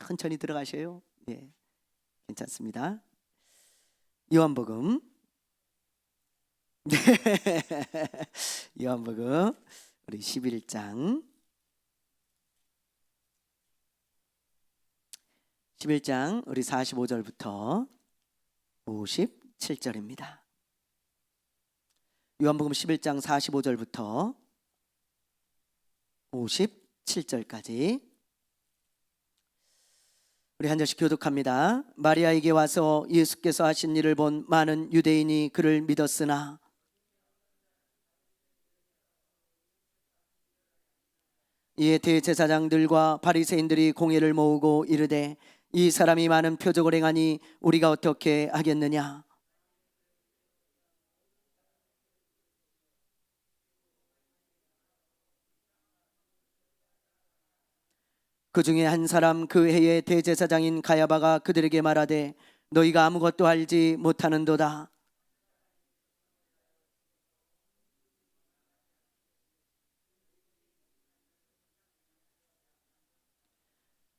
천천히 들어가셔요. 예, 괜찮습니다. 요한복음. 네. 요한복음 우리 11장 우리 45절부터 57절입니다. 요한복음 11장 45절부터 57절까지 우리 한 절씩 교독합니다. 마리아에게 와서 예수께서 하신 일을 본 많은 유대인이 그를 믿었으나 이에 대제사장들과 바리새인들이 공회를 모으고 이르되 이 사람이 많은 표적을 행하니 우리가 어떻게 하겠느냐. 그 중에 한 사람 그 해의 대제사장인 가야바가 그들에게 말하되 너희가 아무것도 알지 못하는도다.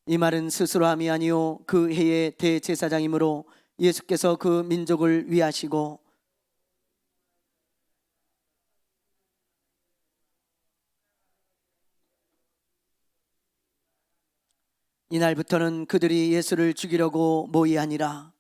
이 말은 스스로 함이 아니요 그 해의 대제사장이므로 예수께서 그 민족을 위하시고 이날부터는 그들이 예수를 죽이려고 모의하니라.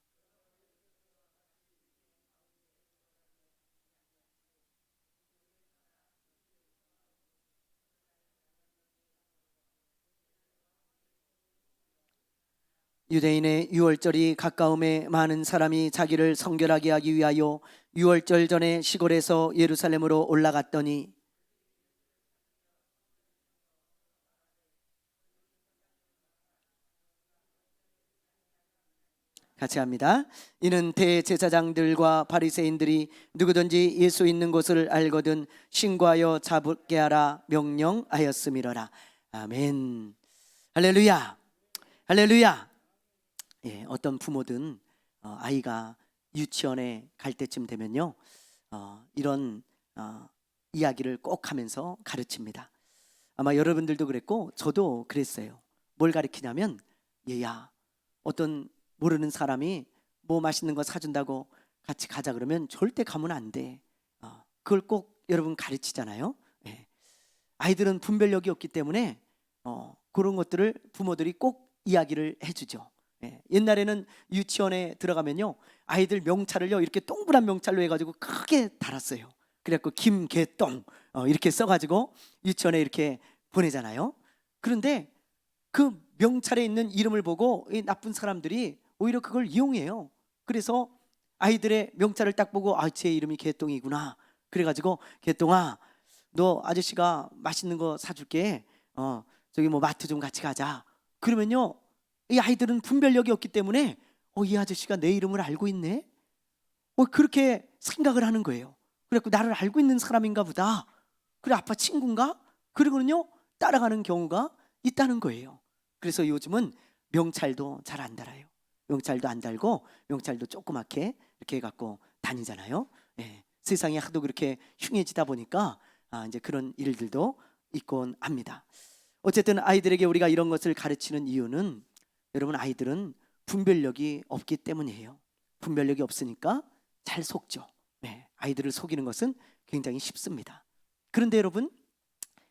유대인의 유월절이 가까움에 많은 사람이 자기를 성결하게 하기 위하여 유월절 전에 시골에서 예루살렘으로 올라갔더니 같이 합니다. 이는 대제사장들과 바리새인들이 누구든지 예수 있는 곳을 알거든 신고하여 잡게 하라 명령하였음이로라. 아멘. 할렐루야. 할렐루야. 예, 어떤 부모든 아이가 유치원에 갈 때쯤 되면요 이런 이야기를 꼭 하면서 가르칩니다. 아마 여러분들도 그랬고 저도 그랬어요. 뭘 가르치냐면 얘야 어떤 모르는 사람이 뭐 맛있는 거 사준다고 같이 가자 그러면 절대 가면 안 돼. 그걸 꼭 여러분 가르치잖아요. 예. 아이들은 분별력이 없기 때문에 그런 것들을 부모들이 꼭 이야기를 해주죠. 예. 옛날에는 유치원에 들어가면요 아이들 명찰을요 이렇게 동그란 명찰로 해가지고 크게 달았어요. 그래갖고 김개똥 이렇게 써가지고 유치원에 이렇게 보내잖아요. 그런데 그 명찰에 있는 이름을 보고 이 나쁜 사람들이 오히려 그걸 이용해요. 그래서 아이들의 명찰을 딱 보고 제 이름이 개똥이구나. 그래가지고 개똥아 너 아저씨가 맛있는 거 사줄게. 저기 뭐 마트 좀 같이 가자. 그러면요 이 아이들은 분별력이 없기 때문에 이 아저씨가 내 이름을 알고 있네. 그렇게 생각을 하는 거예요. 그래갖고 나를 알고 있는 사람인가 보다. 그래 아빠 친구인가? 그러고는요 따라가는 경우가 있다는 거예요. 그래서 요즘은 명찰도 잘 안 달아요. 명찰도 안 달고 명찰도 조그맣게 이렇게 해갖고 다니잖아요. 예, 세상이 하도 그렇게 흉해지다 보니까 이제 그런 일들도 있곤 합니다. 어쨌든 아이들에게 우리가 이런 것을 가르치는 이유는 여러분 아이들은 분별력이 없기 때문이에요. 분별력이 없으니까 잘 속죠. 네, 아이들을 속이는 것은 굉장히 쉽습니다. 그런데 여러분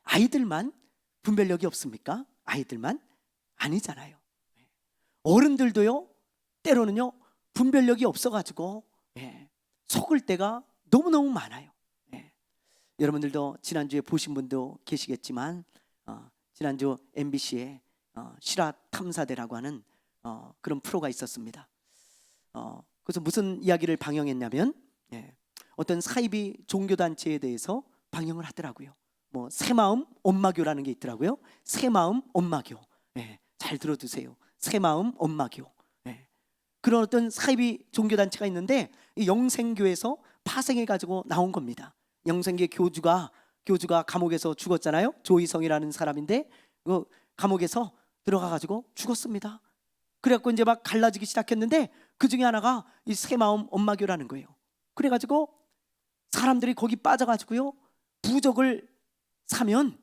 아이들만 분별력이 없습니까? 아이들만 아니잖아요. 어른들도요 때로는요 분별력이 없어가지고 속을 때가 너무너무 많아요. 여러분들도 지난주에 보신 분도 계시겠지만 지난주 MBC에 실화탐사대라고 하는 그런 프로가 있었습니다. 그래서 무슨 이야기를 방영했냐면 어떤 사이비 종교단체에 대해서 방영을 하더라고요. 뭐 새마음 엄마교라는 게 있더라고요. 새마음 엄마교. 잘 들어두세요. 새마음 엄마교. 그런 어떤 사이비 종교단체가 있는데 이 영생교에서 파생해가지고 나온 겁니다. 영생교 교주가 감옥에서 죽었잖아요. 조이성이라는 사람인데 그 감옥에서 들어가가지고 죽었습니다. 그래갖고 이제 막 갈라지기 시작했는데 그 중에 하나가 이 새마음 엄마교라는 거예요. 그래가지고 사람들이 거기 빠져가지고요 부적을 사면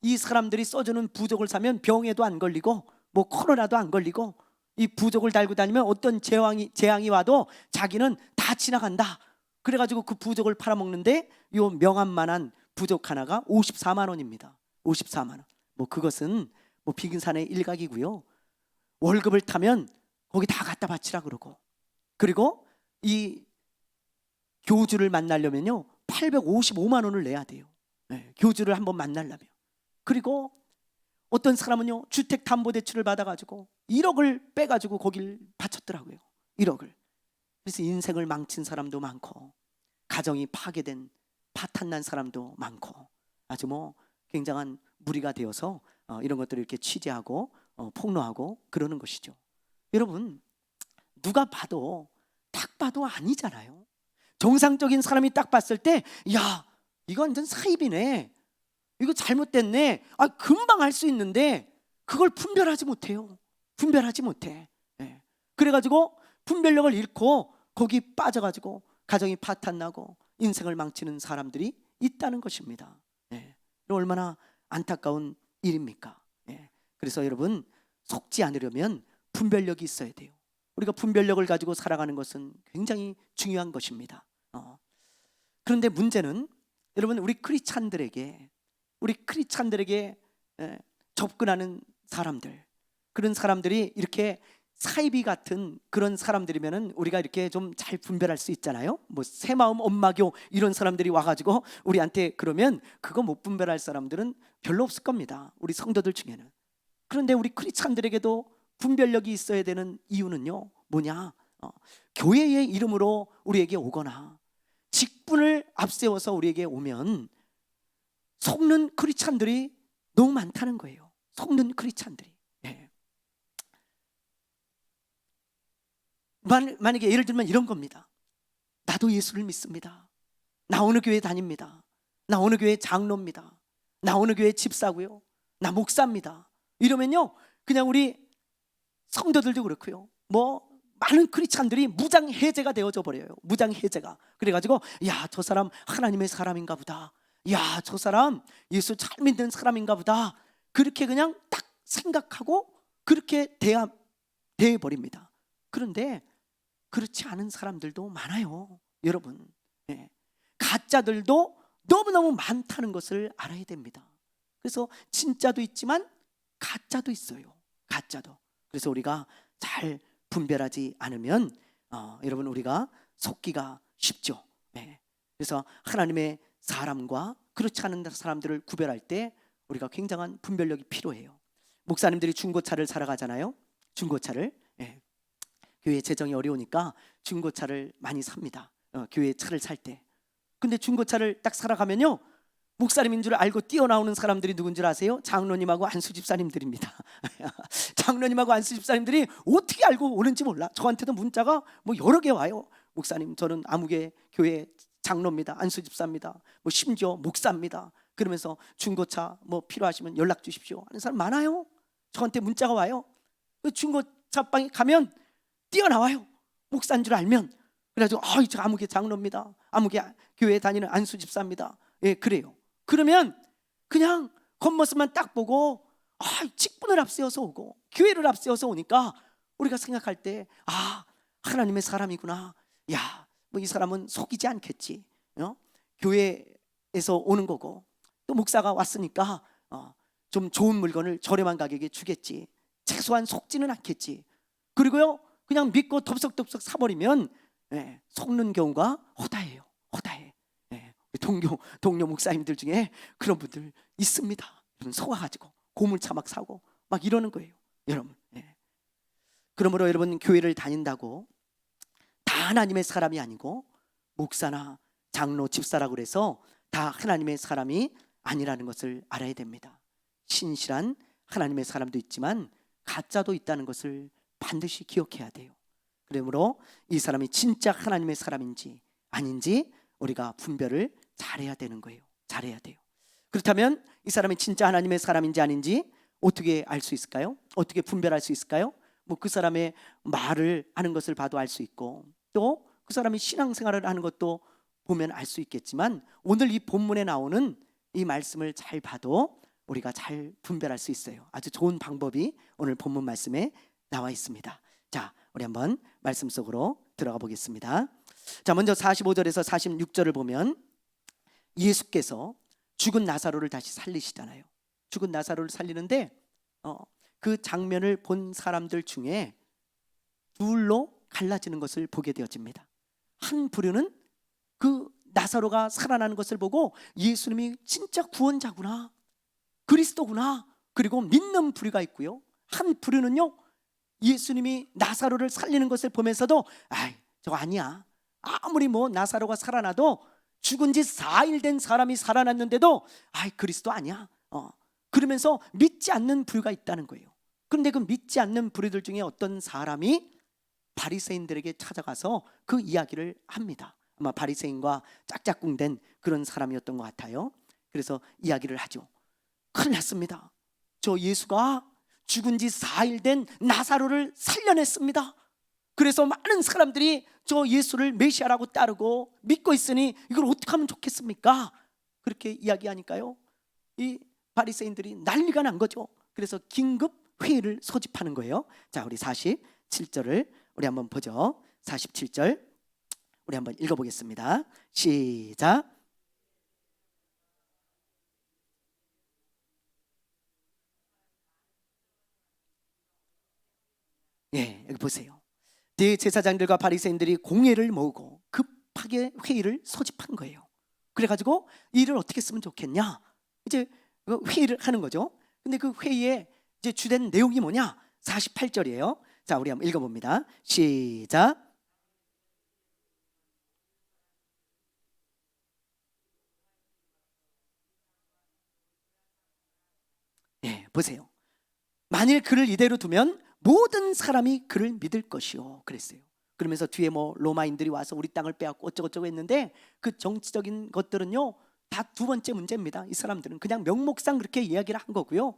이 사람들이 써주는 부적을 사면 병에도 안 걸리고 뭐 코로나도 안 걸리고 이 부족을 달고 다니면 어떤 재앙이 와도 자기는 다 지나간다. 그래가지고 그 부족을 팔아먹는데 요 명함만한 부족 하나가 54만 원입니다. 54만 원. 뭐 그것은 뭐 비긴산의 일각이고요. 월급을 타면 거기 다 갖다 바치라 그러고, 그리고 이 교주를 만나려면요 855만 원을 내야 돼요. 네, 교주를 한번 만나려면. 그리고 어떤 사람은요 주택담보대출을 받아가지고 1억을 빼가지고 거길 바쳤더라고요. 1억을. 그래서 인생을 망친 사람도 많고 가정이 파괴된 파탄난 사람도 많고 아주 뭐 굉장한 무리가 되어서 이런 것들을 이렇게 취재하고 폭로하고 그러는 것이죠. 여러분, 누가 봐도 딱 봐도 아니잖아요. 정상적인 사람이 딱 봤을 때 야, 이거 완전 사입이네, 이거 잘못됐네, 금방 할 수 있는데 그걸 분별하지 못해요. 분별하지 못해. 네. 그래가지고 분별력을 잃고 거기 빠져가지고 가정이 파탄나고 인생을 망치는 사람들이 있다는 것입니다. 네. 얼마나 안타까운 일입니까? 네. 그래서 여러분, 속지 않으려면 분별력이 있어야 돼요. 우리가 분별력을 가지고 살아가는 것은 굉장히 중요한 것입니다. 그런데 문제는 여러분, 우리 크리스찬들에게 접근하는 사람들, 그런 사람들이 이렇게 사이비 같은 그런 사람들이면은 우리가 이렇게 좀 잘 분별할 수 있잖아요. 뭐 새마음 엄마교 이런 사람들이 와가지고 우리한테 그러면 그거 못 분별할 사람들은 별로 없을 겁니다, 우리 성도들 중에는. 그런데 우리 크리스찬들에게도 분별력이 있어야 되는 이유는요 뭐냐? 교회의 이름으로 우리에게 오거나 직분을 앞세워서 우리에게 오면 속는 크리스찬들이 너무 많다는 거예요. 속는 크리스찬들이. 네. 만약에 예를 들면 이런 겁니다. 나도 예수를 믿습니다. 나 어느 교회 다닙니다. 나 어느 교회 장로입니다. 나 어느 교회 집사고요. 나 목사입니다. 이러면요 그냥 우리 성도들도 그렇고요, 뭐 많은 크리스찬들이 무장해제가 되어져 버려요. 무장해제가. 그래가지고 야, 저 사람 하나님의 사람인가 보다, 야, 저 사람 예수 잘 믿는 사람인가 보다, 그렇게 그냥 딱 생각하고 그렇게 대해버립니다. 그런데 그렇지 않은 사람들도 많아요, 여러분. 네. 가짜들도 너무너무 많다는 것을 알아야 됩니다. 그래서 진짜도 있지만 가짜도 있어요. 가짜도. 그래서 우리가 잘 분별하지 않으면 여러분, 우리가 속기가 쉽죠. 네. 그래서 하나님의 사람과 그렇지 않은 사람들을 구별할 때 우리가 굉장한 분별력이 필요해요. 목사님들이 중고차를 사러 가잖아요. 중고차를. 네. 교회 재정이 어려우니까 중고차를 많이 삽니다. 교회 차를 살 때. 근데 중고차를 딱 사러 가면요 목사님인 줄 알고 뛰어나오는 사람들이 누군 줄 아세요? 장로님하고 안수 집사님들입니다. 장로님하고 안수 집사님들이 어떻게 알고 오는지 몰라. 저한테도 문자가 뭐 여러 개 와요. 목사님, 저는 아무개 교회 장로입니다. 안수 집사입니다. 뭐 심지어 목사입니다. 그러면서 중고차 뭐 필요하시면 연락 주십시오 하는 사람 많아요. 저한테 문자가 와요. 중고차방에 가면 뛰어나와요, 목사인 줄 알면. 그래가지고 저 아무개 장로입니다. 아무개 교회 다니는 안수 집사입니다. 예, 그래요. 그러면 그냥 겉모습만 딱 보고 직분을 앞세워서 오고 교회를 앞세워서 오니까 우리가 생각할 때 하나님의 사람이구나. 야, 뭐 이 사람은 속이지 않겠지. 교회에서 오는 거고 또 목사가 왔으니까 좀 좋은 물건을 저렴한 가격에 주겠지. 최소한 속지는 않겠지. 그리고요 그냥 믿고 덥석덥석 사버리면 속는 경우가 허다해요. 허다해. 동료 목사님들 중에 그런 분들 있습니다. 속아가지고 고물차 막 사고 막 이러는 거예요, 여러분. 그러므로 여러분, 교회를 다닌다고 다 하나님의 사람이 아니고 목사나 장로, 집사라고 그래서 다 하나님의 사람이 아니라는 것을 알아야 됩니다. 신실한 하나님의 사람도 있지만 가짜도 있다는 것을 반드시 기억해야 돼요. 그러므로 이 사람이 진짜 하나님의 사람인지 아닌지 우리가 분별을 잘해야 되는 거예요. 잘해야 돼요. 그렇다면 이 사람이 진짜 하나님의 사람인지 아닌지 어떻게 알 수 있을까요? 어떻게 분별할 수 있을까요? 뭐 그 사람의 말을 하는 것을 봐도 알 수 있고 또 그 사람이 신앙생활을 하는 것도 보면 알 수 있겠지만 오늘 이 본문에 나오는 이 말씀을 잘 봐도 우리가 잘 분별할 수 있어요. 아주 좋은 방법이 오늘 본문 말씀에 나와 있습니다. 자, 우리 한번 말씀 속으로 들어가 보겠습니다. 자, 먼저 45절에서 46절을 보면 예수께서 죽은 나사로를 다시 살리시잖아요. 죽은 나사로를 살리는데 그 장면을 본 사람들 중에 둘로 갈라지는 것을 보게 되어집니다. 한 부류는 그 나사로가 살아나는 것을 보고 예수님이 진짜 구원자구나, 그리스도구나, 그리고 믿는 부류가 있고요. 한 부류는요, 예수님이 나사로를 살리는 것을 보면서도 아이, 저거 아니야, 아무리 뭐 나사로가 살아나도 죽은 지 4일 된 사람이 살아났는데도 아이, 그리스도 아니야, 그러면서 믿지 않는 부류가 있다는 거예요. 그런데 그 믿지 않는 부류들 중에 어떤 사람이 바리새인들에게 찾아가서 그 이야기를 합니다. 아마 바리새인과 짝짝꿍된 그런 사람이었던 것 같아요. 그래서 이야기를 하죠. 큰일 났습니다. 저 예수가 죽은 지 4일 된 나사로를 살려냈습니다. 그래서 많은 사람들이 저 예수를 메시아라고 따르고 믿고 있으니 이걸 어떻게 하면 좋겠습니까? 그렇게 이야기하니까요, 이 바리새인들이 난리가 난 거죠. 그래서 긴급 회의를 소집하는 거예요. 자, 우리 47절을 우리 한번 보죠. 47절 우리 한번 읽어보겠습니다. 시작. 예, 여기 보세요. 대제사장들과 바리새인들이 공회를 모으고 급하게 회의를 소집한 거예요. 그래가지고 일을 어떻게 쓰면 좋겠냐, 이제 회의를 하는 거죠. 근데 그 회의에 이제 주된 내용이 뭐냐? 48절이에요. 자, 우리 한번 읽어봅니다. 시작. 예, 보세요. 만일 그를 이대로 두면 모든 사람이 그를 믿을 것이요, 그랬어요. 그러면서 뒤에 뭐 로마인들이 와서 우리 땅을 빼앗고 어쩌고저쩌고 했는데 그 정치적인 것들은요 다 두 번째 문제입니다. 이 사람들은 그냥 명목상 그렇게 이야기를 한 거고요.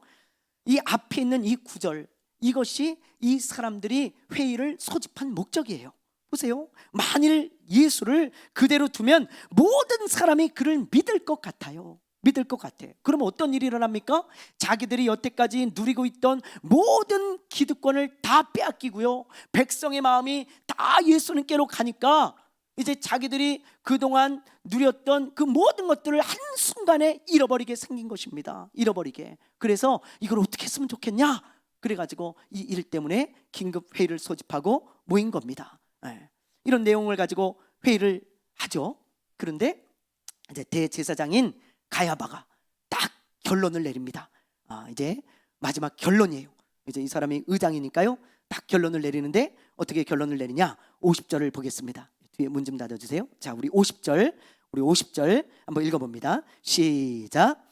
이 앞에 있는 이 구절, 이것이 이 사람들이 회의를 소집한 목적이에요. 보세요. 만일 예수를 그대로 두면 모든 사람이 그를 믿을 것 같아요. 믿을 것 같아. 그럼 어떤 일이 일어납니까? 자기들이 여태까지 누리고 있던 모든 기득권을 다 빼앗기고요, 백성의 마음이 다 예수님께로 가니까 이제 자기들이 그동안 누렸던 그 모든 것들을 한순간에 잃어버리게 생긴 것입니다. 잃어버리게. 그래서 이걸 어떻게 했으면 좋겠냐, 그래가지고 이 일 때문에 긴급 회의를 소집하고 모인 겁니다. 이런 내용을 가지고 회의를 하죠. 그런데 이제 대제사장인 가야바가 딱 결론을 내립니다. 이제 마지막 결론이에요. 이제 이 사람이 의장이니까요, 딱 결론을 내리는데 어떻게 결론을 내리냐? 50절을 보겠습니다. 뒤에 문 좀 닫아주세요. 자, 우리 50절 한번 읽어봅니다. 시작.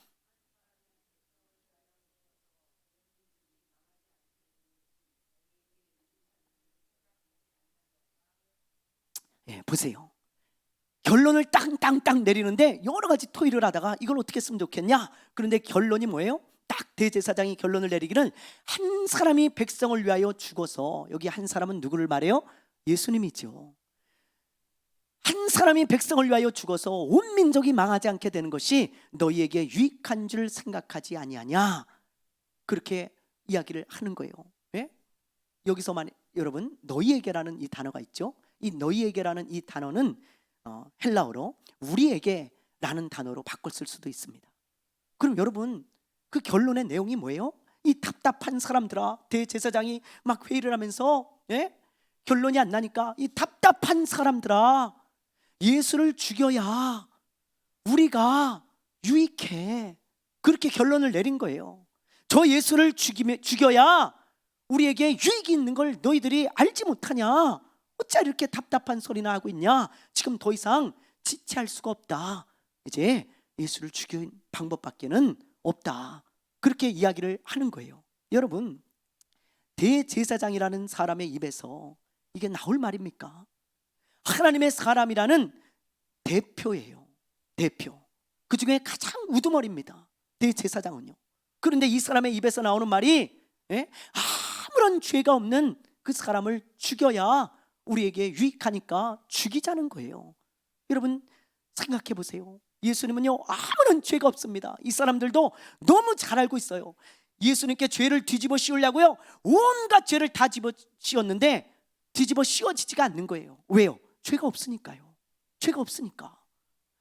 예, 보세요. 결론을 땅땅땅 내리는데 여러 가지 토의를 하다가 이걸 어떻게 했으면 좋겠냐? 그런데 결론이 뭐예요? 딱 대제사장이 결론을 내리기는 한 사람이 백성을 위하여 죽어서, 여기 한 사람은 누구를 말해요? 예수님이죠. 한 사람이 백성을 위하여 죽어서 온 민족이 망하지 않게 되는 것이 너희에게 유익한 줄 생각하지 아니하냐, 그렇게 이야기를 하는 거예요. 예? 여기서만 여러분 너희에게라는 이 단어가 있죠. 이 너희에게라는 이 단어는 헬라어로 우리에게라는 단어로 바꿨을 수도 있습니다. 그럼 여러분 그 결론의 내용이 뭐예요? 이 답답한 사람들아, 대제사장이 막 회의를 하면서 결론이 안 나니까 이 답답한 사람들아, 예수를 죽여야 우리가 유익해, 그렇게 결론을 내린 거예요. 저 예수를 죽여야 우리에게 유익이 있는 걸 너희들이 알지 못하냐? 어찌 이렇게 답답한 소리나 하고 있냐? 지금 더 이상 지체할 수가 없다. 이제 예수를 죽인 방법밖에는 없다. 그렇게 이야기를 하는 거예요. 여러분, 대제사장이라는 사람의 입에서 이게 나올 말입니까? 하나님의 사람이라는 대표예요. 대표. 그 중에 가장 우두머리입니다. 대제사장은요. 그런데 이 사람의 입에서 나오는 말이 아무런 죄가 없는 그 사람을 죽여야 우리에게 유익하니까 죽이자는 거예요. 여러분 생각해 보세요. 예수님은요 아무런 죄가 없습니다. 이 사람들도 너무 잘 알고 있어요. 예수님께 죄를 뒤집어 씌우려고요 온갖 죄를 다 집어 씌웠는데 뒤집어 씌워지지가 않는 거예요. 왜요? 죄가 없으니까요. 죄가 없으니까.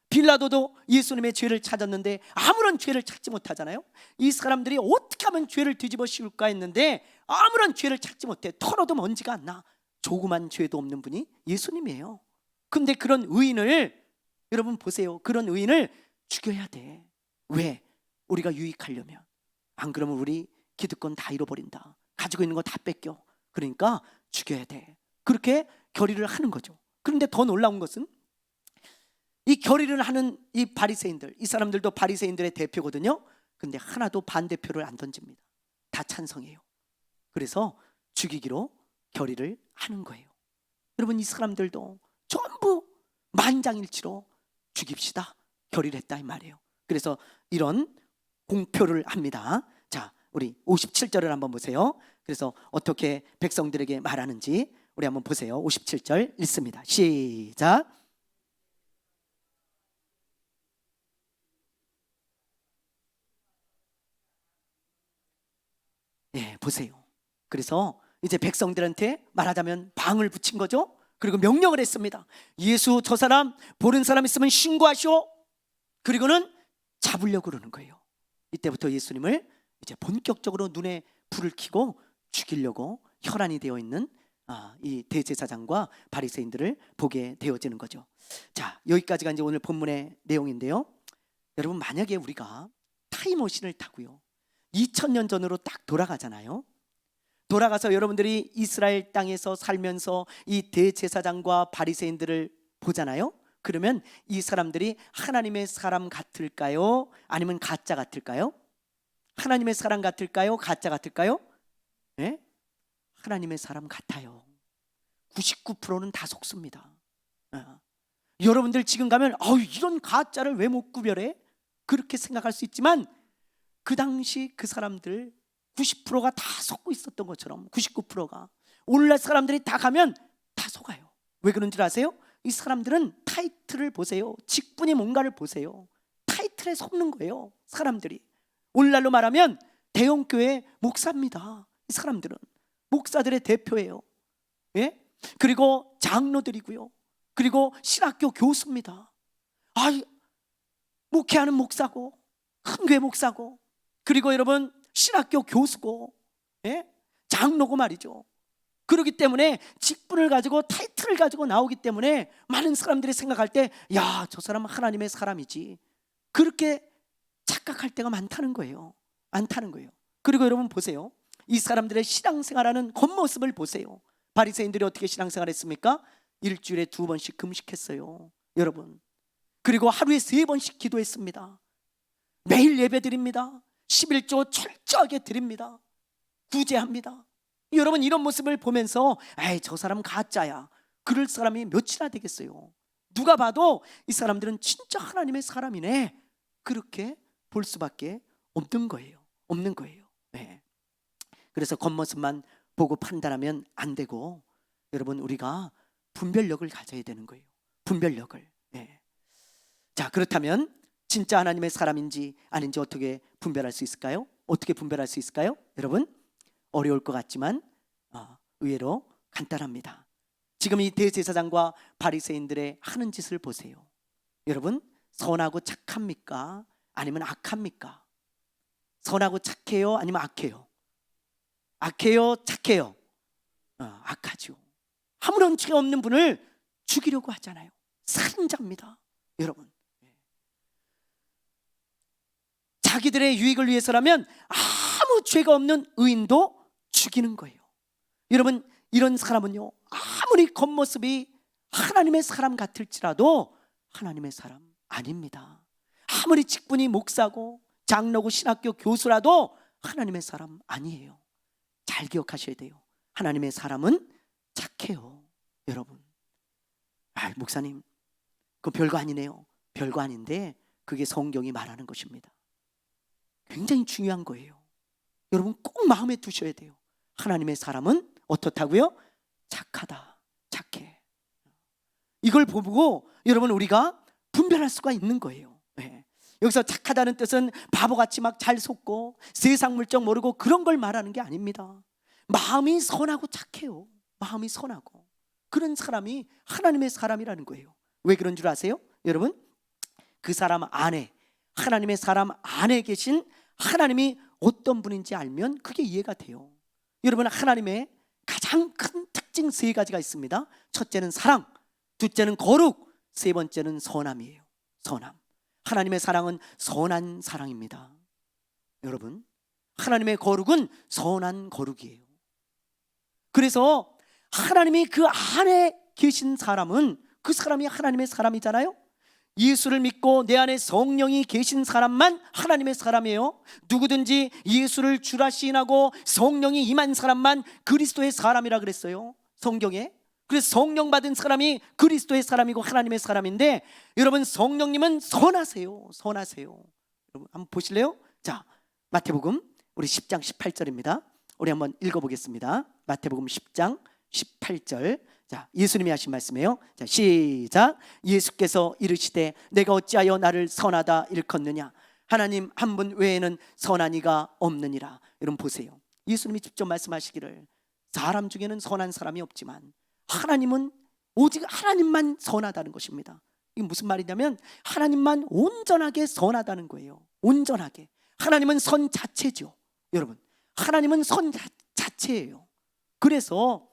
빌라도도 예수님의 죄를 찾았는데 아무런 죄를 찾지 못하잖아요. 이 사람들이 어떻게 하면 죄를 뒤집어 씌울까 했는데 아무런 죄를 찾지 못해. 털어도 먼지가 안 나. 조그만 죄도 없는 분이 예수님이에요. 근데 그런 의인을, 여러분 보세요, 그런 의인을 죽여야 돼. 왜? 우리가 유익하려면. 안 그러면 우리 기득권 다 잃어버린다. 가지고 있는 거 다 뺏겨. 그러니까 죽여야 돼. 그렇게 결의를 하는 거죠. 그런데 더 놀라운 것은 이 결의를 하는 이 바리새인들, 이 사람들도 바리새인들의 대표거든요. 근데 하나도 반대표를 안 던집니다. 다 찬성해요. 그래서 죽이기로 결의를 하는 거예요. 여러분, 이 사람들도 전부 만장일치로 죽입시다 결의를 했다 이 말이에요. 그래서 이런 공표를 합니다. 자, 우리 57절을 한번 보세요. 그래서 어떻게 백성들에게 말하는지 우리 한번 보세요. 57절 읽습니다. 시작. 예, 보세요. 그래서 이제 백성들한테 말하자면 방을 붙인 거죠. 그리고 명령을 했습니다. 예수 저 사람 보는 사람 있으면 신고하시오. 그리고는 잡으려고 그러는 거예요. 이때부터 예수님을 이제 본격적으로 눈에 불을 켜고 죽이려고 혈안이 되어 있는 이 대제사장과 바리새인들을 보게 되어지는 거죠. 자, 여기까지가 이제 오늘 본문의 내용인데요. 여러분, 만약에 우리가 타임머신을 타고요 2000년 전으로 딱 돌아가잖아요. 돌아가서 여러분들이 이스라엘 땅에서 살면서 이 대제사장과 바리새인들을 보잖아요. 그러면 이 사람들이 하나님의 사람 같을까요? 아니면 가짜 같을까요? 하나님의 사람 같을까요? 가짜 같을까요? 네? 하나님의 사람 같아요. 99%는 다 속습니다. 여러분들 지금 가면 이런 가짜를 왜 못 구별해? 그렇게 생각할 수 있지만 그 당시 그 사람들 90%가 다 속고 있었던 것처럼 99%가 오늘날 사람들이 다 가면 다 속아요. 왜 그런 줄 아세요? 이 사람들은 타이틀을 보세요. 직분이 뭔가를 보세요. 타이틀에 속는 거예요. 사람들이 오늘날로 말하면 대형교회 목사입니다. 이 사람들은 목사들의 대표예요. 예? 그리고 장로들이고요. 그리고 신학교 교수입니다. 목회하는 목사고 큰 교회 목사고 그리고 여러분 신학교 교수고 장로고 말이죠. 그렇기 때문에 직분을 가지고 타이틀을 가지고 나오기 때문에 많은 사람들이 생각할 때 저 사람은 하나님의 사람이지 그렇게 착각할 때가 많다는 거예요. 많다는 거예요. 그리고 여러분 보세요. 이 사람들의 신앙생활하는 겉모습을 보세요. 바리새인들이 어떻게 신앙생활했습니까? 일주일에 2번씩 금식했어요. 여러분. 그리고 하루에 3번씩 기도했습니다. 매일 예배드립니다. 11조 철저하게 드립니다. 구제합니다. 여러분, 이런 모습을 보면서 저 사람 가짜야 그럴 사람이 몇이나 되겠어요. 누가 봐도 이 사람들은 진짜 하나님의 사람이네 그렇게 볼 수밖에 없는 거예요. 없는 거예요. 네. 그래서 겉모습만 보고 판단하면 안 되고 여러분, 우리가 분별력을 가져야 되는 거예요. 분별력을. 네. 자, 그렇다면 진짜 하나님의 사람인지 아닌지 어떻게 분별할 수 있을까요? 어떻게 분별할 수 있을까요? 여러분, 어려울 것 같지만 의외로 간단합니다. 지금 이 대제사장과 바리새인들의 하는 짓을 보세요. 여러분, 선하고 착합니까? 아니면 악합니까? 선하고 착해요? 아니면 악해요? 악해요? 착해요? 악하죠. 아무런 죄 없는 분을 죽이려고 하잖아요. 살인자입니다. 여러분, 자기들의 유익을 위해서라면 아무 죄가 없는 의인도 죽이는 거예요. 여러분, 이런 사람은요 아무리 겉모습이 하나님의 사람 같을지라도 하나님의 사람 아닙니다. 아무리 직분이 목사고 장로고 신학교 교수라도 하나님의 사람 아니에요. 잘 기억하셔야 돼요. 하나님의 사람은 착해요. 여러분, 목사님 그건 별거 아니네요. 별거 아닌데 그게 성경이 말하는 것입니다. 굉장히 중요한 거예요. 여러분 꼭 마음에 두셔야 돼요. 하나님의 사람은 어떻다고요? 착하다, 착해. 이걸 보고 여러분 우리가 분별할 수가 있는 거예요. 예. 여기서 착하다는 뜻은 바보같이 막 잘 속고 세상 물정 모르고 그런 걸 말하는 게 아닙니다. 마음이 선하고 착해요. 마음이 선하고 그런 사람이 하나님의 사람이라는 거예요. 왜 그런 줄 아세요? 여러분, 그 사람 안에, 하나님의 사람 안에 계신 하나님이 어떤 분인지 알면 그게 이해가 돼요. 여러분, 하나님의 가장 큰 특징 세 가지가 있습니다. 첫째는 사랑, 둘째는 거룩, 세 번째는 선함이에요. 선함. 하나님의 사랑은 선한 사랑입니다. 여러분, 하나님의 거룩은 선한 거룩이에요. 그래서 하나님이 그 안에 계신 사람은 그 사람이 하나님의 사람이잖아요. 예수를 믿고 내 안에 성령이 계신 사람만 하나님의 사람이에요. 누구든지 예수를 주라 시인하고 성령이 임한 사람만 그리스도의 사람이라 그랬어요, 성경에. 그래서 성령 받은 사람이 그리스도의 사람이고 하나님의 사람인데, 여러분, 성령님은 선하세요. 선하세요. 여러분 한번 보실래요? 자, 마태복음 우리 10장 18절입니다. 우리 한번 읽어보겠습니다. 마태복음 10장 18절. 자, 예수님이 하신 말씀이에요. 자, 시작. 예수께서 이르시되 내가 어찌하여 나를 선하다 일컫느냐? 하나님 한 분 외에는 선한 이가 없느니라. 여러분 보세요. 예수님이 직접 말씀하시기를 사람 중에는 선한 사람이 없지만 하나님은 오직 하나님만 선하다는 것입니다. 이게 무슨 말이냐면 하나님만 온전하게 선하다는 거예요. 온전하게. 하나님은 선 자체죠. 여러분, 하나님은 선 자체예요. 그래서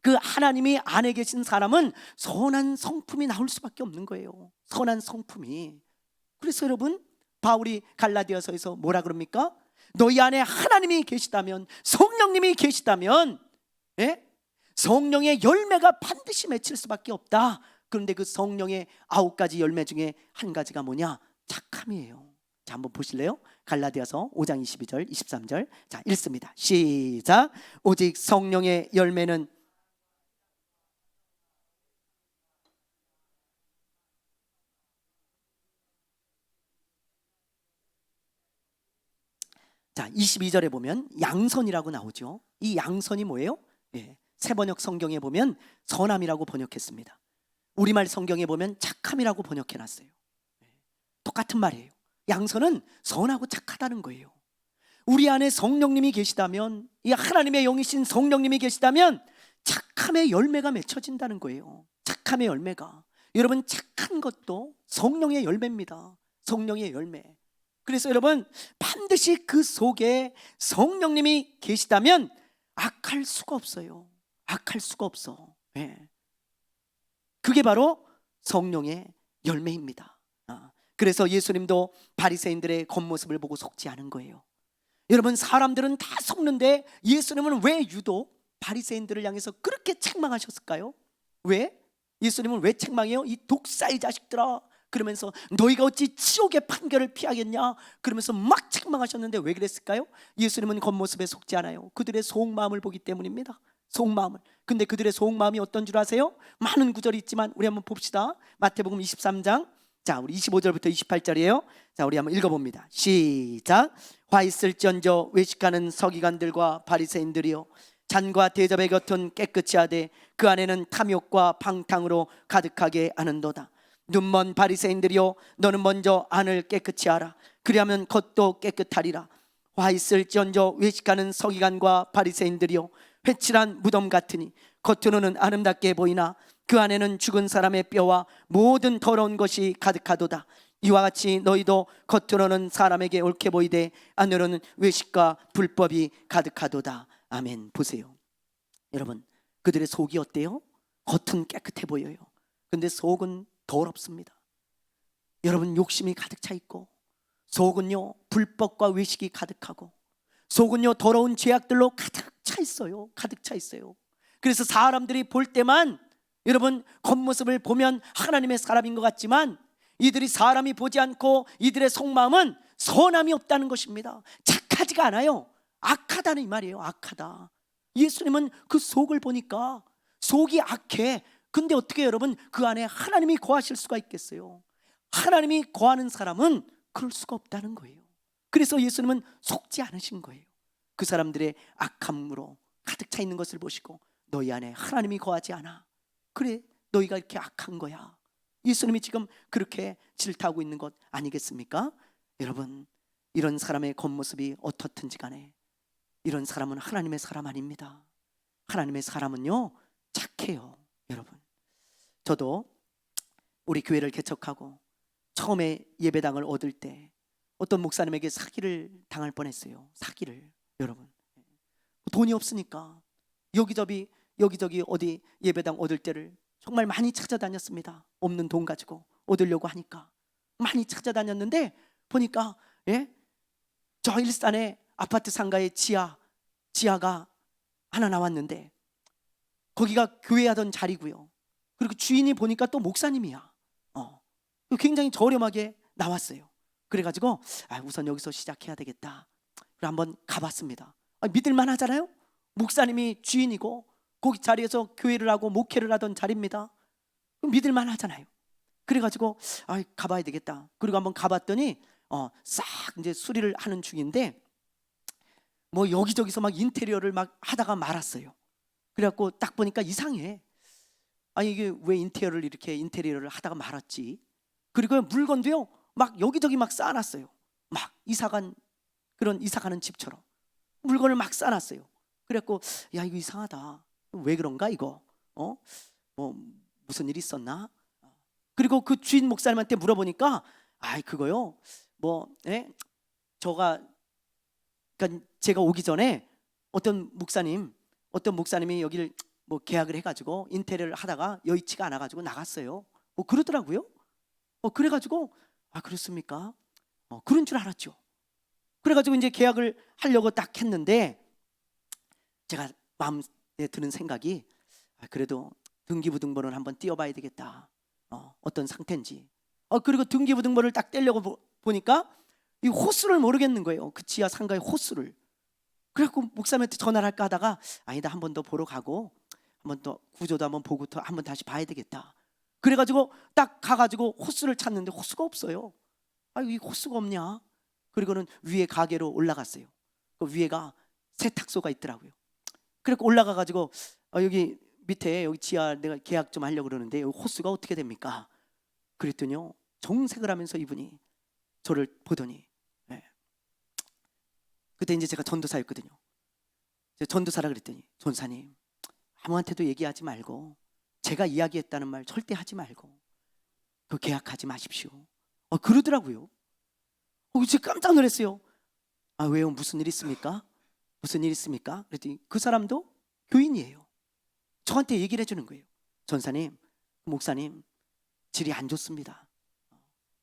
그 하나님이 안에 계신 사람은 선한 성품이 나올 수밖에 없는 거예요. 선한 성품이. 그래서 여러분, 바울이 갈라디아서에서 뭐라 그럽니까? 너희 안에 하나님이 계시다면, 성령님이 계시다면, 예? 성령의 열매가 반드시 맺힐 수밖에 없다. 그런데 그 성령의 9가지 열매 중에 한 가지가 뭐냐? 착함이에요. 자, 한번 보실래요? 갈라디아서 5장 22절 23절. 자, 읽습니다. 시작. 오직 성령의 열매는 자, 22절에 보면 양선이라고 나오죠. 이 양선이 뭐예요? 예, 새번역 성경에 보면 선함이라고 번역했습니다. 우리말 성경에 보면 착함이라고 번역해놨어요. 똑같은 말이에요. 양선은 선하고 착하다는 거예요. 우리 안에 성령님이 계시다면, 이 하나님의 영이신 성령님이 계시다면 착함의 열매가 맺혀진다는 거예요. 착함의 열매가. 여러분, 착한 것도 성령의 열매입니다. 성령의 열매. 그래서 여러분, 반드시 그 속에 성령님이 계시다면 악할 수가 없어요. 악할 수가 없어. 네. 그게 바로 성령의 열매입니다. 그래서 예수님도 바리새인들의 겉모습을 보고 속지 않은 거예요. 여러분, 사람들은 다 속는데 예수님은 왜 유독 바리새인들을 향해서 그렇게 책망하셨을까요? 왜? 예수님은 왜 책망해요? 이 독사의 자식들아, 그러면서 너희가 어찌 지옥의 판결을 피하겠냐, 그러면서 막 책망하셨는데 왜 그랬을까요? 예수님은 겉모습에 속지 않아요. 그들의 속마음을 보기 때문입니다. 속마음을. 근데 그들의 속마음이 어떤 줄 아세요? 많은 구절이 있지만 우리 한번 봅시다. 마태복음 23장, 자, 우리 25절부터 28절이에요. 자, 우리 한번 읽어봅니다. 시작. 화 있을지언저 외식하는 서기관들과 바리새인들이요, 잔과 대접의 곁은 깨끗이 하되 그 안에는 탐욕과 방탕으로 가득하게 하는도다. 눈먼 바리새인들이요, 너는 먼저 안을 깨끗이 하라. 그리하면 겉도 깨끗하리라. 화 있을지언저 외식하는 서기관과 바리새인들이요, 회칠한 무덤 같으니 겉으로는 아름답게 보이나 그 안에는 죽은 사람의 뼈와 모든 더러운 것이 가득하도다. 이와 같이 너희도 겉으로는 사람에게 옳게 보이되 안으로는 외식과 불법이 가득하도다. 아멘. 보세요, 여러분, 그들의 속이 어때요? 겉은 깨끗해 보여요. 근데 속은 더럽습니다. 여러분, 욕심이 가득 차 있고, 속은요 불법과 외식이 가득하고, 속은요 더러운 죄악들로 가득 차 있어요. 가득 차 있어요. 그래서 사람들이 볼 때만, 여러분, 겉모습을 보면 하나님의 사람인 것 같지만 이들이 사람이 보지 않고 이들의 속마음은 선함이 없다는 것입니다. 착하지가 않아요. 악하다는 이 말이에요. 악하다. 예수님은 그 속을 보니까 속이 악해. 근데 어떻게 여러분, 그 안에 하나님이 거하실 수가 있겠어요? 하나님이 거하는 사람은 그럴 수가 없다는 거예요. 그래서 예수님은 속지 않으신 거예요. 그 사람들의 악함으로 가득 차 있는 것을 보시고 너희 안에 하나님이 거하지 않아. 그래, 너희가 이렇게 악한 거야. 예수님이 지금 그렇게 질타하고 있는 것 아니겠습니까? 여러분, 이런 사람의 겉모습이 어떻든지 간에 이런 사람은 하나님의 사람 아닙니다. 하나님의 사람은요, 착해요. 여러분, 저도 우리 교회를 개척하고 처음에 예배당을 얻을 때 어떤 목사님에게 사기를 당할 뻔했어요. 사기를. 여러분, 돈이 없으니까 여기저기 어디 예배당 얻을 때를 정말 많이 찾아다녔습니다. 없는 돈 가지고 얻으려고 하니까 많이 찾아다녔는데 보니까 저 일산에 아파트 상가의 지하가 하나 나왔는데 거기가 교회하던 자리고요. 그리고 주인이 보니까 또 목사님이야. 굉장히 저렴하게 나왔어요. 그래가지고 우선 여기서 시작해야 되겠다. 그래 한번 가봤습니다. 믿을만 하잖아요. 목사님이 주인이고 거기 자리에서 교회를 하고 목회를 하던 자리입니다. 믿을만 하잖아요. 그래가지고 가봐야 되겠다. 그리고 한번 가봤더니 싹 이제 수리를 하는 중인데 뭐 여기저기서 막 인테리어를 막 하다가 말았어요. 그래갖고 딱 보니까 이상해. 이게 왜 인테리어를 하다가 말았지? 그리고 물건도요 막 여기저기 막 쌓아놨어요. 막 그런 이사가는 집처럼 물건을 막 쌓아놨어요. 그래갖고 야, 이거 이상하다. 왜 그런가 이거? 뭐 무슨 일이 있었나? 그리고 그 주인 목사님한테 물어보니까 그거요 그러니까 제가 오기 전에 어떤 목사님이 여기를 뭐 계약을 해가지고 인테리어를 하다가 여의치가 않아가지고 나갔어요. 그러더라고요. 그래가지고 그렇습니까? 그런 줄 알았죠. 그래가지고 이제 계약을 하려고 딱 했는데 제가 마음에 드는 생각이 그래도 등기부등본을 한번 띄워봐야 되겠다. 어떤 상태인지. 그리고 등기부등본을 딱 떼려고 보니까 이 호수를 모르겠는 거예요. 그 지하 상가의 호수를. 그래갖고 목사님한테 전화를 할까 하다가 아니다, 한 번 더 보러 가고 한 번 더 구조도 한번 보고 한번 다시 봐야 되겠다. 그래가지고 딱 가가지고 호수를 찾는데 호수가 없어요. 이 호수가 없냐? 그리고는 위에 가게로 올라갔어요. 그 위에가 세탁소가 있더라고요. 그래서 올라가가지고 여기 밑에 여기 지하 내가 계약 좀 하려고 그러는데 여기 호수가 어떻게 됩니까? 그랬더니요 정색을 하면서 이분이 저를 보더니 그때 이제 제가 전도사였거든요. 전도사라 그랬더니 전사님 아무한테도 얘기하지 말고 제가 이야기했다는 말 절대 하지 말고 그 계약하지 마십시오. 그러더라고요. 제가 깜짝 놀랐어요. 왜요? 무슨 일 있습니까? 무슨 일 있습니까? 그랬더니 그 사람도 교인이에요. 저한테 얘기를 해주는 거예요. 전사님, 목사님 질이 안 좋습니다.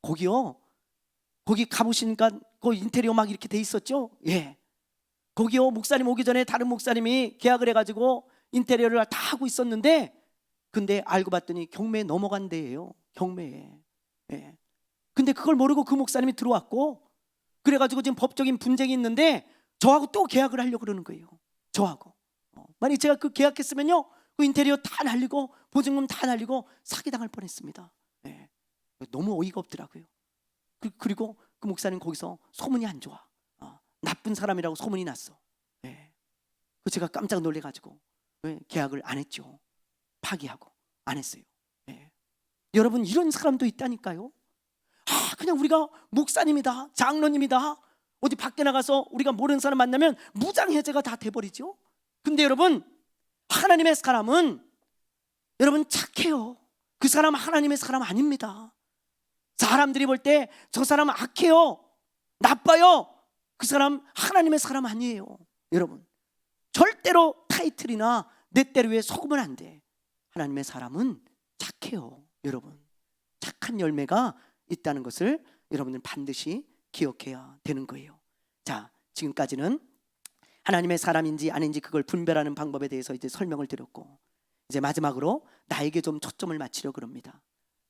거기 가보시니까 그 인테리어 막 이렇게 돼 있었죠? 예. 거기요 목사님 오기 전에 다른 목사님이 계약을 해가지고 인테리어를 다 하고 있었는데 근데 알고 봤더니 경매에 넘어간 데예요. 경매에. 예. 근데 그걸 모르고 그 목사님이 들어왔고 그래가지고 지금 법적인 분쟁이 있는데 저하고 또 계약을 하려고 그러는 거예요. 저하고. 만약 제가 그 계약했으면요 그 인테리어 다 날리고 보증금 다 날리고 사기당할 뻔했습니다. 예. 너무 어이가 없더라고요. 그리고 그 목사님 거기서 소문이 안 좋아. 나쁜 사람이라고 소문이 났어. 예. 제가 깜짝 놀래가지고 계약을 안 했죠. 파기하고 안 했어요. 예. 여러분 이런 사람도 있다니까요. 그냥 우리가 목사님이다 장로님이다 어디 밖에 나가서 우리가 모르는 사람 만나면 무장해제가 다 돼버리죠. 근데 여러분 하나님의 사람은 여러분 착해요. 그 사람은 하나님의 사람 아닙니다. 사람들이 볼 때 저 사람은 악해요 나빠요. 그 사람 하나님의 사람 아니에요. 여러분 절대로 타이틀이나 내 때리에 속으면 안 돼. 하나님의 사람은 착해요. 여러분 착한 열매가 있다는 것을 여러분들 반드시 기억해야 되는 거예요. 자, 지금까지는 하나님의 사람인지 아닌지 그걸 분별하는 방법에 대해서 이제 설명을 드렸고 이제 마지막으로 나에게 좀 초점을 맞추려고 그럽니다.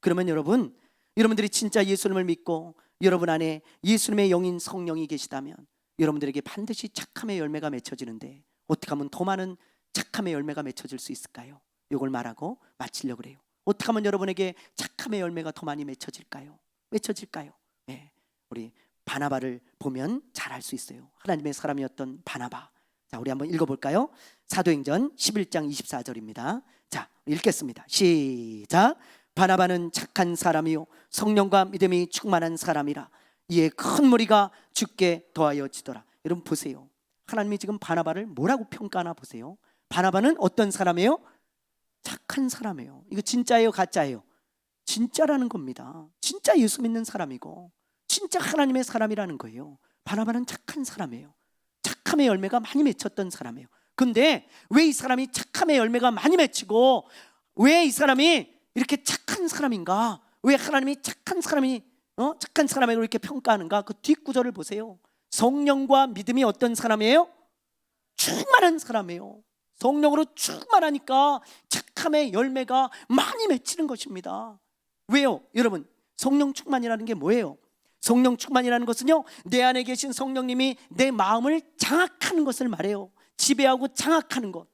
그러면 여러분들이 진짜 예수님을 믿고 여러분 안에 예수님의 영인 성령이 계시다면 여러분들에게 반드시 착함의 열매가 맺혀지는데 어떻게 하면 더 많은 착함의 열매가 맺혀질 수 있을까요? 이걸 말하고 마치려고 그래요. 어떻게 하면 여러분에게 착함의 열매가 더 많이 맺혀질까요? 네, 우리 바나바를 보면 잘 알 수 있어요. 하나님의 사람이었던 바나바. 자, 우리 한번 읽어볼까요? 사도행전 11장 24절입니다. 자, 읽겠습니다. 시작. 바나바는 착한 사람이요 성령과 믿음이 충만한 사람이라 이에 큰 무리가 주께 더하여지더라. 여러분 보세요. 하나님이 지금 바나바를 뭐라고 평가하나 보세요. 바나바는 어떤 사람이에요? 착한 사람이에요. 이거 진짜예요, 가짜예요? 진짜라는 겁니다. 진짜 예수 믿는 사람이고 진짜 하나님의 사람이라는 거예요. 바나바는 착한 사람이에요. 착함의 열매가 많이 맺혔던 사람이에요. 근데 왜 이 사람이 착함의 열매가 많이 맺히고 왜 이 사람이 이렇게 착한 사람인가? 왜 하나님이 착한 사람이라고 이렇게 평가하는가? 그 뒷구절을 보세요. 성령과 믿음이 어떤 사람이에요? 충만한 사람이에요. 성령으로 충만하니까 착함의 열매가 많이 맺히는 것입니다. 왜요? 여러분, 성령 충만이라는 게 뭐예요? 성령 충만이라는 것은요, 내 안에 계신 성령님이 내 마음을 장악하는 것을 말해요. 지배하고 장악하는 것.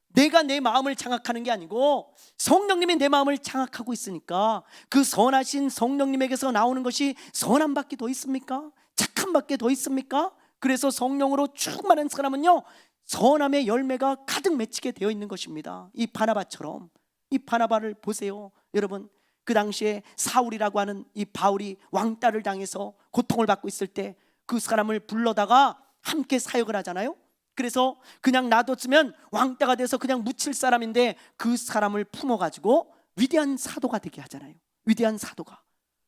내가 내 마음을 장악하는 게 아니고 성령님이 내 마음을 장악하고 있으니까 그 선하신 성령님에게서 나오는 것이 선함밖에 더 있습니까? 착함밖에 더 있습니까? 그래서 성령으로 충만한 사람은요, 선함의 열매가 가득 맺히게 되어 있는 것입니다. 이 바나바처럼. 이 바나바를 보세요. 여러분, 그 당시에 사울이라고 하는 이 바울이 왕따를 당해서 고통을 받고 있을 때 그 사람을 불러다가 함께 사역을 하잖아요. 그래서 그냥 놔뒀으면 왕따가 돼서 그냥 묻힐 사람인데 그 사람을 품어가지고 위대한 사도가 되게 하잖아요. 위대한 사도가.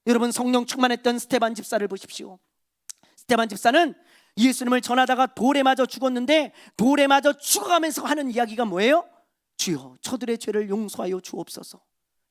여러분, 성령 충만했던 스데반 집사를 보십시오. 스데반 집사는 예수님을 전하다가 돌에 맞아 죽었는데 돌에 맞아 죽어가면서 하는 이야기가 뭐예요? 주여, 저들의 죄를 용서하여 주옵소서.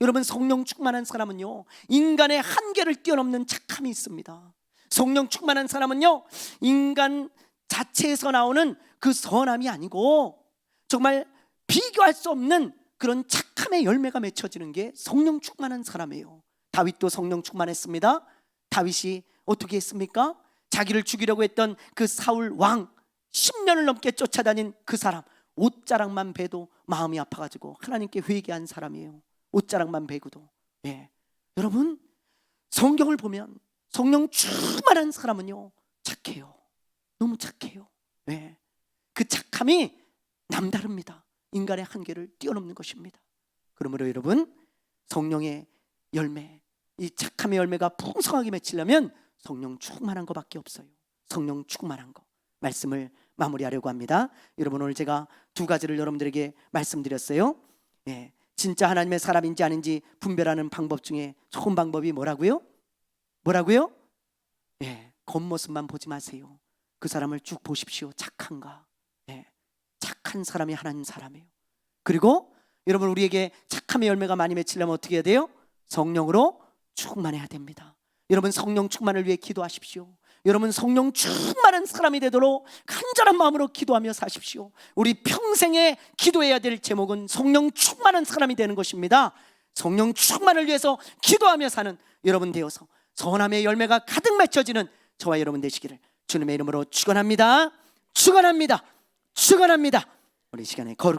여러분, 성령 충만한 사람은요, 인간의 한계를 뛰어넘는 착함이 있습니다. 성령 충만한 사람은요, 인간 자체에서 나오는 그 선함이 아니고 정말 비교할 수 없는 그런 착함의 열매가 맺혀지는 게 성령 충만한 사람이에요. 다윗도 성령 충만했습니다. 다윗이 어떻게 했습니까? 자기를 죽이려고 했던 그 사울 왕 10년을 넘게 쫓아다닌 그 사람, 옷자락만 베도 마음이 아파가지고 하나님께 회개한 사람이에요. 옷자락만 베고도. 예. 여러분, 성경을 보면 성령 충만한 사람은요, 착해요. 너무 착해요. 예. 그 착함이 남다릅니다. 인간의 한계를 뛰어넘는 것입니다. 그러므로 여러분, 성령의 열매, 이 착함의 열매가 풍성하게 맺히려면 성령 충만한 것밖에 없어요. 성령 충만한 것. 말씀을 마무리하려고 합니다. 여러분, 오늘 제가 두 가지를 여러분들에게 말씀드렸어요. 예. 진짜 하나님의 사람인지 아닌지 분별하는 방법 중에 좋은 방법이 뭐라고요? 뭐라고요? 예, 겉모습만 보지 마세요. 그 사람을 쭉 보십시오. 착한가? 예, 착한 사람이 하나님 사람이에요. 그리고 여러분, 우리에게 착함의 열매가 많이 맺히려면 어떻게 해야 돼요? 성령으로 충만해야 됩니다. 여러분, 성령 충만을 위해 기도하십시오. 여러분, 성령 충만한 사람이 되도록 간절한 마음으로 기도하며 사십시오. 우리 평생에 기도해야 될 제목은 성령 충만한 사람이 되는 것입니다. 성령 충만을 위해서 기도하며 사는 여러분 되어서 선함의 열매가 가득 맺혀지는 저와 여러분 되시기를 주님의 이름으로 축원합니다. 축원합니다. 축원합니다. 우리 시간에 거룩